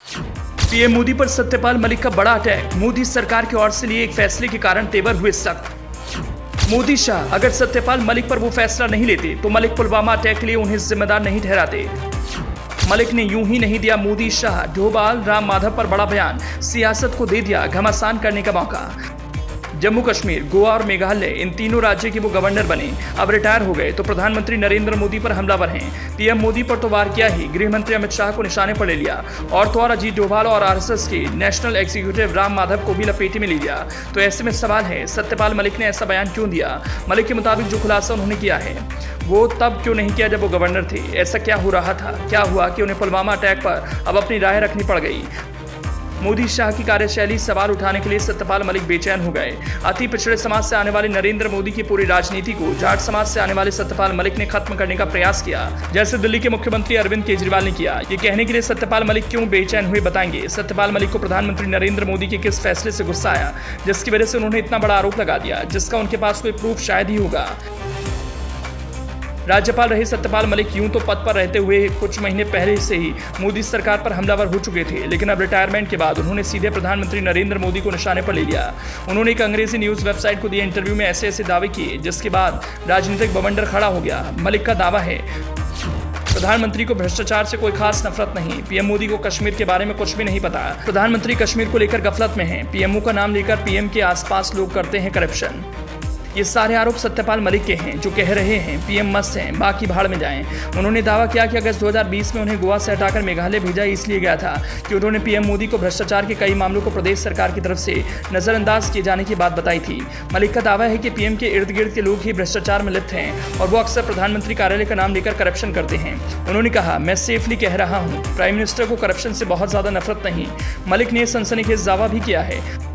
PM Modi पर सत्यपाल मलिक का बड़ा अटैक। मोदी सरकार की ओर से लिए एक फैसले के कारण तेवर हुए सख्त। मोदी शाह, अगर सत्यपाल मलिक पर वो फैसला नहीं लेते तो मलिक पुलवामा अटैक के लिए उन्हें जिम्मेदार नहीं ठहराते। मलिक ने यूं ही नहीं दिया मोदी शाह डोभाल राम माधव पर बड़ा बयान, सियासत को दे दिया घमासान करने का मौका। जम्मू कश्मीर, गोवा और मेघालय, इन तीनों राज्य के वो गवर्नर बने, अब रिटायर हो गए तो प्रधानमंत्री नरेंद्र मोदी पर हमलावर हैं। पीएम मोदी पर तो वार किया ही, गृह मंत्री अमित शाह को निशाने पर ले लिया और तो और अजीत डोभाल और आरएसएस के नेशनल एग्जीक्यूटिव राम माधव को भी लपेटे में ले लिया। तो ऐसे में सवाल है, सत्यपाल मलिक ने ऐसा बयान क्यों दिया? मलिक के मुताबिक जो खुलासा उन्होंने किया है वो तब क्यों नहीं किया जब वो गवर्नर थे? ऐसा क्या हो रहा था? क्या हुआ कि उन्हें पुलवामा अटैक पर अब अपनी राय रखनी पड़ गई? मोदी शाह की कार्यशैली सवाल उठाने के लिए सत्यपाल मलिक बेचैन हो गए। अति पिछड़े समाज से आने वाले नरेंद्र मोदी की पूरी राजनीति को जाट समाज से आने वाले सत्यपाल मलिक ने खत्म करने का प्रयास किया, जैसे दिल्ली के मुख्यमंत्री अरविंद केजरीवाल ने किया। ये कहने के लिए सत्यपाल मलिक क्यों बेचैन हुए बताएंगे। सत्यपाल मलिक को प्रधानमंत्री नरेंद्र मोदी के किस फैसले से गुस्सा आया जिसकी वजह से उन्होंने इतना बड़ा आरोप लगा दिया, जिसका उनके पास कोई प्रूफ शायद ही होगा। राज्यपाल रहे सत्यपाल मलिक यूं तो पद पर रहते हुए कुछ महीने पहले से ही मोदी सरकार पर हमलावर हो चुके थे, लेकिन अब रिटायरमेंट के बाद उन्होंने सीधे प्रधानमंत्री नरेंद्र मोदी को निशाने पर ले लिया। उन्होंने एक अंग्रेजी न्यूज वेबसाइट को दिए इंटरव्यू में ऐसे ऐसे दावे किए जिसके बाद राजनीतिक बवंडर खड़ा हो गया। मलिक का दावा है, प्रधानमंत्री को भ्रष्टाचार से कोई खास नफरत नहीं, पीएम मोदी को कश्मीर के बारे में कुछ भी नहीं पता, प्रधानमंत्री कश्मीर को लेकर गफलत में हैं, पीएमओ का नाम लेकर पीएम के आसपास लोग करते हैं करप्शन। ये सारे आरोप सत्यपाल मलिक के हैं जो कह रहे हैं पीएम मस्त हैं, बाकी भाड़ में जाएं। उन्होंने दावा किया कि अगस्त 2020 में उन्हें गोवा से हटाकर मेघालय भेजा इसलिए गया था कि उन्होंने पीएम मोदी को भ्रष्टाचार के कई मामलों को प्रदेश सरकार की तरफ से नजरअंदाज किए जाने की बात बताई थी। मलिक का दावा है कि पीएम के इर्द गिर्द के लोग ही भ्रष्टाचार में लिप्त हैं और वो अक्सर प्रधानमंत्री कार्यालय का नाम लेकर करप्शन करते हैं। उन्होंने कहा, मैं सेफली कह रहा हूँ, प्राइम मिनिस्टर को करप्शन से बहुत ज्यादा नफरत नहीं। मलिक ने सनसनीखेज दावा भी किया है।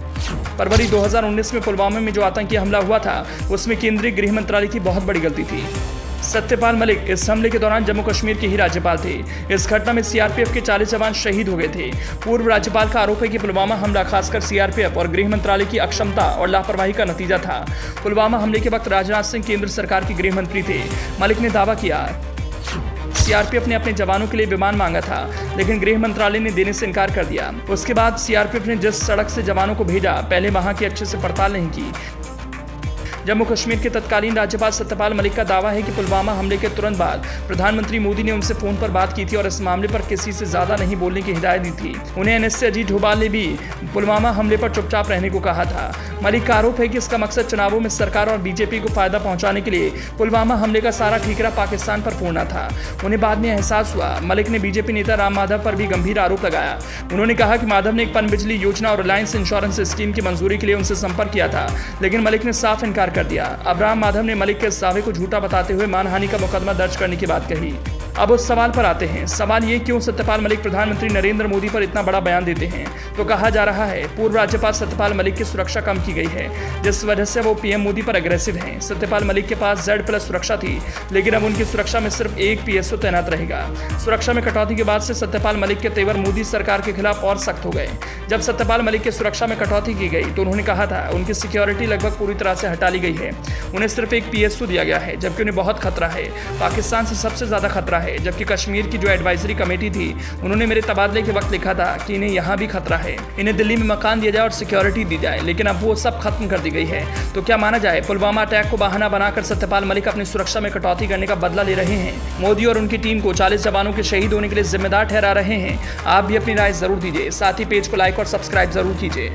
फरवरी 2019 में पुलवामा में जो आतंकी हमला हुआ था उसमें केंद्रीय गृह मंत्रालय की बहुत बड़ी गलती थी। सत्यपाल मलिक इस हमले के दौरान जम्मू कश्मीर के ही राज्यपाल थे। इस घटना में सीआरपीएफ के 40 जवान शहीद हो गए थे। पूर्व राज्यपाल का आरोप है कि पुलवामा हमला खासकर सीआरपीएफ और गृह मंत्रालय की अक्षमता और लापरवाही का नतीजा था। पुलवामा हमले के वक्त राजनाथ सिंह केंद्र सरकार के गृह मंत्री थे। मलिक ने दावा किया, सीआरपीएफ ने अपने जवानों के लिए विमान मांगा था लेकिन गृह मंत्रालय ने देने से इनकार कर दिया। उसके बाद सीआरपीएफ ने जिस सड़क से जवानों को भेजा पहले वहां की अच्छे से पड़ताल नहीं की। जम्मू कश्मीर के तत्कालीन राज्यपाल सत्यपाल मलिक का दावा है कि पुलवामा हमले के तुरंत बाद प्रधानमंत्री मोदी ने उनसे फोन पर बात की थी और इस मामले पर किसी से ज्यादा नहीं बोलने की हिदायत दी थी। उन्हें एनएसए अजीत डोभाल ने भी पुलवामा हमले पर चुपचाप रहने को कहा था। मलिक का आरोप है कि इसका मकसद चुनावों में सरकार और बीजेपी को फायदा पहुंचाने के लिए पुलवामा हमले का सारा ठीकरा पाकिस्तान पर फोड़ना था। उन्हें बाद में एहसास हुआ। मलिक ने बीजेपी नेता राम माधव पर भी गंभीर आरोप लगाया। उन्होंने कहा कि माधव ने एक पनबिजली योजना और रिलायंस इंश्योरेंस स्कीम की मंजूरी के लिए उनसे संपर्क किया था, लेकिन मलिक ने साफ इनकार कर दिया। अब राम माधव ने मलिक के इस दावे को झूठा बताते हुए मानहानि का मुकदमा दर्ज करने की बात कही। अब उस सवाल पर आते हैं। सवाल ये, क्यों सत्यपाल मलिक प्रधानमंत्री नरेंद्र मोदी पर इतना बड़ा बयान देते हैं? तो कहा जा रहा है पूर्व राज्यपाल सत्यपाल मलिक की सुरक्षा कम की गई है, जिस वजह से वो पीएम मोदी पर अग्रेसिव हैं। सत्यपाल मलिक के पास Z+ सुरक्षा थी, लेकिन अब उनकी सुरक्षा में सिर्फ एक पीएसओ तैनात रहेगा। सुरक्षा में कटौती के बाद से सत्यपाल मलिक के तेवर मोदी सरकार के खिलाफ और सख्त हो गए। जब सत्यपाल मलिक की सुरक्षा में कटौती की गई तो उन्होंने कहा था उनकी सिक्योरिटी लगभग पूरी तरह से हटा ली गई है। उन्हें सिर्फ एक पीएसओ दिया गया है, जबकि उन्हें बहुत खतरा है। पाकिस्तान से सबसे ज्यादा खतरा है। जबकि कश्मीर की जो एडवाइजरी कमेटी थी उन्होंने मेरे तबादले के वक्त लिखा था कि इन्हें यहाँ भी खतरा है, इन्हें दिल्ली में मकान दिया जाए और सिक्योरिटी दी जाए, लेकिन अब वो सब खत्म कर दी गई है। तो क्या माना जाए, पुलवामा अटैक को बहाना बनाकर सत्यपाल मलिक अपनी सुरक्षा में कटौती करने का बदला ले रहे हैं। मोदी और उनकी टीम को 40 जवानों के शहीद होने के लिए जिम्मेदार ठहरा रहे हैं। आप भी अपनी राय जरूर दीजिए। साथ ही पेज को लाइक और सब्सक्राइब जरूर कीजिए।